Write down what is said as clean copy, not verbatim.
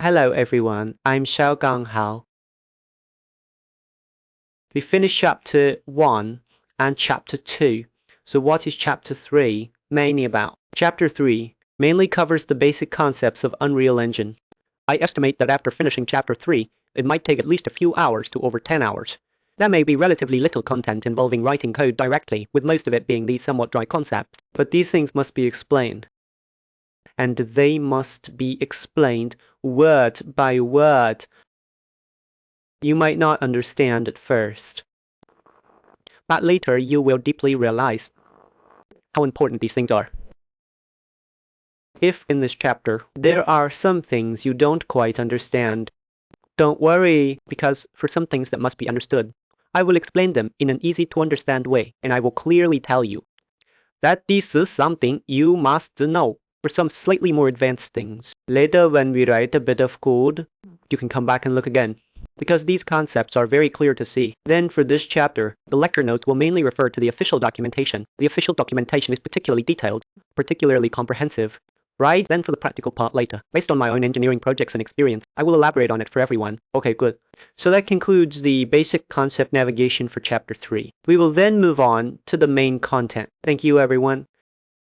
Hello everyone, I'm Xiao Gang. We finished chapter 1 and chapter 2. So what is chapter 3 mainly about? Chapter 3 mainly covers the basic concepts of Unreal Engine. I estimate that after finishing chapter 3, it might take at least a few hours to over 10 hours. There may be relatively little content involving writing code directly, with most of it being these somewhat dry concepts, but these things must be explained. And they must be explained word by word. You might not understand at first, but later you will deeply realize how important these things are. If in this chapter there are some things you don't quite understand, don't worry, because for some things that must be understood, I will explain them in an easy to understand way, and I will clearly tell you that this is something you must know. For some slightly more advanced things, later when we write a bit of code, you can come back and look again, because these concepts are very clear to see. Then for this chapter, the lecture notes will mainly refer to the official documentation. The official documentation is particularly detailed, particularly comprehensive. Right, then for the practical part later. Based on my own engineering projects and experience, I will elaborate on it for everyone. Okay, good. So that concludes the basic concept navigation for chapter 3. We will then move on to the main content. Thank you everyone.